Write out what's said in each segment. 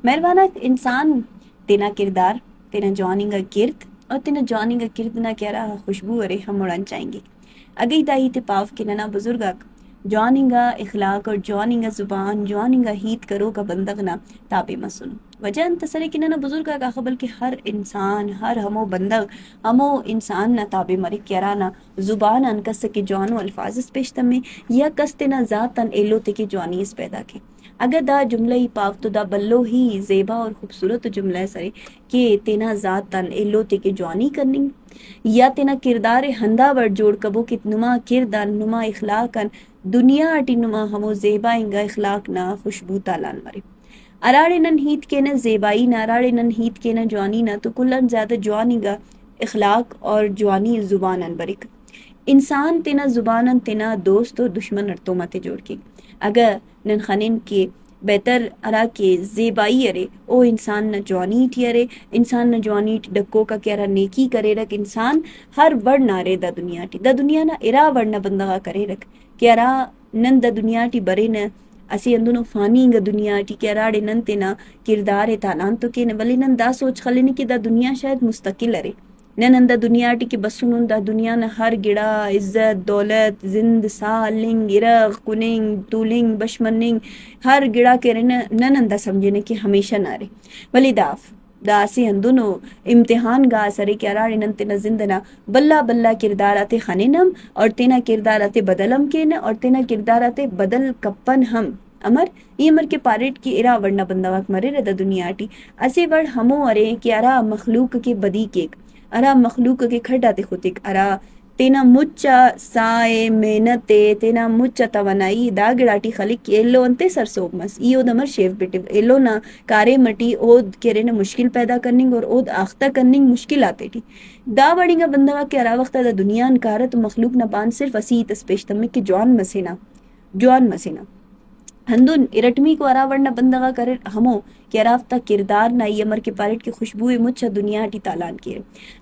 مہربانہ انسان تینا کردار تینا جواننگا کرد اور تینا جواننگا کرد نہ کیا رہا خوشبو ارے ہم اڑان چاہیں گے اگئی دائی تے پاو کے ننا بزرگاک جواننگا اخلاق اور جواننگا زبان جواننگا ہیت کرو کا بندغنا تابع مسن وجہ انتصرے کی ننا بزرگاک آخا بلکہ ہر انسان ہر ہمو بندغ ہمو انسان نہ تابع مرک کیارانا زبان ان کس کے جوانو الفاظ اس پیشتم میں یا کس تینا ذاتن ایلو تے کے جوانی اس پیدا کے اگر دا جملہ ہی پاو تو دا بلو ہی زیبا اور خوبصورت جملہ ہے سرے کہ تینا ذاتن ایلو تے کے جوانی کرنی یا تینا کردار ہندا ور جوڑ کبو کت نما کردان نما اخلاقن دنیا اٹی نما ہمو زیبا انگا اخلاق نا خوشبو تالان مرے اراڑے نن ہیت کے نا زیبائی نا اراڑے نن ہیت کے نا جوانی نا تو کلن زیادہ جوانی گا اخلاق اور جوانی زبانن برک انسان تینا زبانن تینا دوست و دشمن ارتو ماتے جوڑ کے اگر نن خنن کے بہتر ارا کے زیبائی ارے او انسان نہ جوانی ٹی ارے انسان نہ جوانی ٹی ڈکو کا کیا را نیکی کرے رک انسان ہر وڑ نہ رے دا دنیا ٹی دا دنیا نہ ارا وڑ نہ بندگا کرے رک کیا را نن دا دنیا ٹی برے نہ اسی اندونو فانی گا دنیا ٹی کیا راڑے نن تینا کردار تالان تو کے ولی نن دا سوچ خلینے کہ دا دنیا شاید مستقل ارے نن دا دنیا ٹی کے بسنون دا دنیا نہ ہر گڑا عزت دولت زند سالنگ ارغ کننگ تولنگ بشمننگ ہر گڑا کے نن دا سمجھنے کہ ہمیشہ نہ رے ولی دا اسی اندونو امتحان گا سرے کیا راڑے نن تینا زندنا بلا بلا کرداراتے خننم اور تینا کرداراتے بدلم کے اور تینا کرداراتے بدل کپن ہم امر یہ امر کے پاریٹ کی ارا وڑنا بندواک مرے ردا دنیا ٹی اسے وڑ ہمو ارے کہ ارا مخلوق کے بدی کیک ارا مخلوق کے کھڑاتے خودک ارا تینا مچا سائے محنت تینا مچا توانائی دا گڑاٹی خلق کی ایلو انتے سر سوک مس ایو دمر شیف بیٹے ایلو نا کارے مٹی اود کرے نا مشکل پیدا کرننگ اور اود آختہ کرننگ مشکل آتے ٹی دا بڑی گا بندگا کہ ارا وقتا دا دنیا انکارا تو مخلوق نا بان صرف اسی تسپیش تمہیں کہ جوان مسینا ہندون ارٹمی کو ارا ورنہ بندگا کرے ہمو کہ ارافتا کردار نا یہ امر کے پارٹ کی خوشبوئے مچھا دنیا ٹی تالان کیے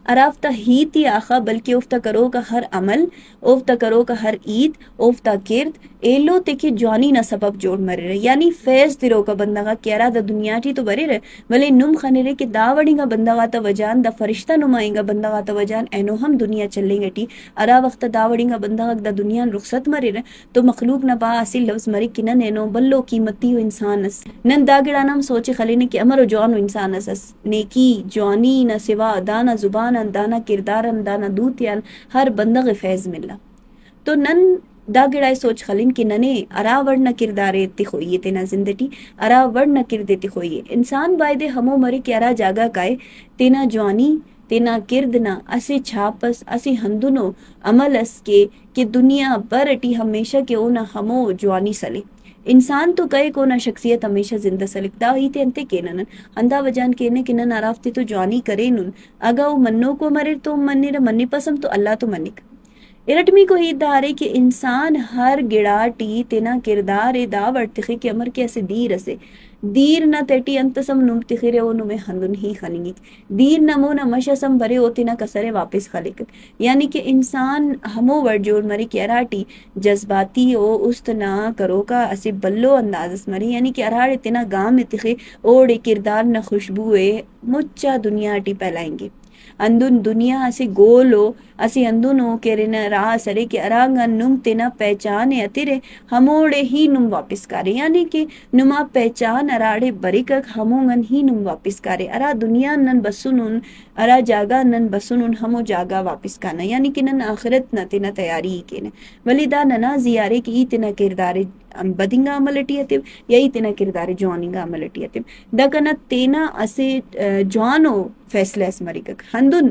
ارافتا ہیتی آخا بلکہ اوفتا کرو کا ہر عمل اوفتا کرو کا ہر عید اوفتا کرد ایلو تے کی جوانی نا سبب جوڑ مرے رہے یعنی فیض تیرو کا بندگا کہ ارا دا دنیا ٹی تو برے رہے ولی نم خانے رہے کہ دا وڑی گا بندگا تا وجان دا فرشتہ نمائیں گا بندگا تا وجان اینو ہم دنیا چلیں گا ٹی ارا وقت دا وڑی گا بندگا دا دنیا رخصت مرے رہے تو مخلوق نا با اسی لفظ مرے کہ نن اینو بلو قیمتی و انسان اس نن دا گڑا نام سوچے خلینے کہ امر و جوان و انسان اس نیکی جوانی نہ سوا دانا زبان دانا کردارن دانا دوتیان ہر بندغ فیض ملا تو نن دا گڑای سوچ خلین کہ ننے ارا وڑنا کردارے تی خوئیے تینا زندگی ارا وڑنا کردے تی خوئیے انسان بائدے ہمو مرے کہ ارا جاگا کائے تینا جوانی تینا کردنا اسی چھاپس اسی ہندنو عمل اس کے کہ دنیا برٹی ہمیشہ کے اونا ہمو جوانی سلے انسان تو کئے کو نہ شخصیت ہمیشہ زندہ سلک دا ہی تے انتے کینن اندا وجان کینے کہ نن عرافتے تو جوانی کرے نن اگا او منو کو مرے تو منی رہ منی پسم تو اللہ تو منک ارٹمی کو ہی دارے کہ انسان ہر گڑا ٹی تینا کردار دا ورتخی کے امر کے ایسے دیر اسے دیر نہ تیٹی انتسم نم تخیرے او نمے خندن ہی خنگی دیر نمو نہ مشسم برے او تینا کسرے واپس خلق یعنی کہ انسان ہمو ورجور مری کی اراٹی جذباتی او است نہ کرو کا اسی بلو اندازس مری یعنی کہ اراڑے تینا گام تخی اوڑے کردار نہ خوشبوئے مچا دنیا ٹی پھیلائیں گے اندون دنیا اسی گولو اسی اندونو کرنا راہ سرے کہ ارانگا نم تینا پہچانے اترے ہموڑے ہی نم واپس کارے یعنی کہ نما پہچان اراڑے بریکک ہمونگن ہی نم واپس کارے ارا دنیا نن بسنن ارا جاگا نن بسنن ہمو جاگا واپس کانا یعنی کہ نن آخرت نہ تینا تیاری کینے ولی دا ننا زیارے کہ ای تینا کردار بدنگا عملٹی اتیم یا ای تینا کردار جواننگا عملٹی اتیم دا کنا تینا اسے جوانو فیصلہ اس مریکک ہندن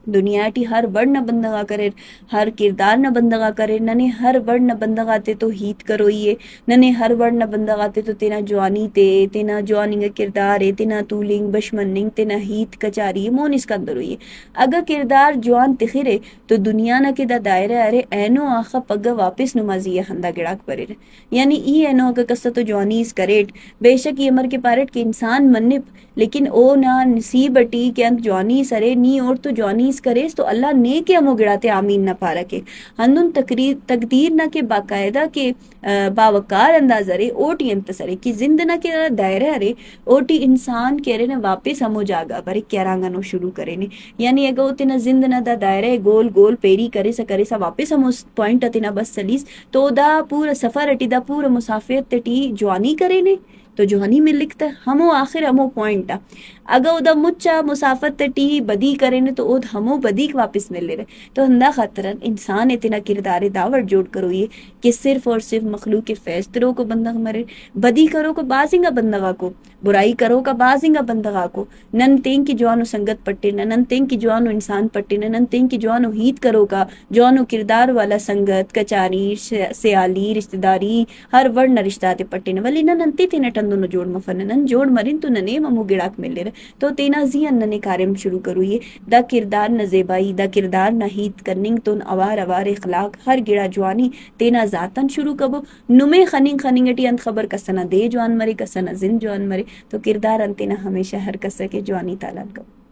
دنیا ٹی ہر وڑ نہ بندگا کرے ہر کردار نہ بندگا کرے ننے ہر وڑ نہ بندگاتے تو ہیت کروئیے ننے ہر وڑ نہ بندگاتے تو تینا جوانی تے تینا جواننگ کردار تینا تولنگ بشمننگ تینا ہیت کچاری مون اس کا اندر ہوئیے اگا کردار جوان تخیرے تو دنیا نہ کے دا دائرہ ارے اینو آخا پگا واپس نمازی ہندا گڑاک پرے یعنی ای اینو اگا کسا تو جوانی اس کریٹ بے شک یہ امر کے پارٹ کے انسان منپ لیکن او نا نصیب اٹی کہ انت جوانی سرے نی اور تو جوانی چیز کریس تو اللہ نیک ہمو گڑاتے آمین نہ پارکے ہندن تقدیر نہ کے باقاعدہ کے باوقار انداز رے اوٹی انتصرے کی زند نہ کے دائرہ رے اوٹی انسان کہرے نا واپس ہمو جاگا برے کیرانگنو شروع کرے نے یعنی اگہ اوتنا زند نہ دا دائرہ گول گول پیری کرے سا واپس ہمو پوائنٹ اتنا بس چلیس تو دا پورا سفر اٹی دا پورا مسافرت ٹی جوانی کرے نے تو جوانی میں لکھتا ہمو آخر ہمو پوائنٹا اگہ او دا مچا مسافت ٹی بدی کرے نے تو او ہمو بدی واپس مل لے رہے تو ہندا خاطرن انسان اتنا کردار داوٹ جوڑ کرو یہ کہ صرف اور صرف مخلوق کے فیصلوں کو بندغ مرے بدی کرو کو بازنگا بندغا کو برائی کرو کا بازنگا بندغا کو نن تین کی جوانو سنگت پٹے نن تین کی جوانو انسان پٹے نن تین کی جوانو ہیت کرو کا جوانو کردار والا سنگت کچاری سیالی رشتہ داری ہر ورن رشتہ تے پٹے ولی نن تے تینا ٹندو نو جوڑ مفن نن جوڑ مرین تو ننے ممو گڑاک مل لے تو تینا زیان ننے کارم شروع کرو یہ دا کردار نہ زیبائی دا کردار نہ ہیت کرننگ تون اوار اخلاق ہر گڑا جوانی تینا ذاتن شروع کبو نمے خننگٹی انت خبر کسنا دے جوان مرے کسنا زند جوان مرے تو کردار انتینا ہمیشہ ہر کسے کے جوانی تالان کبو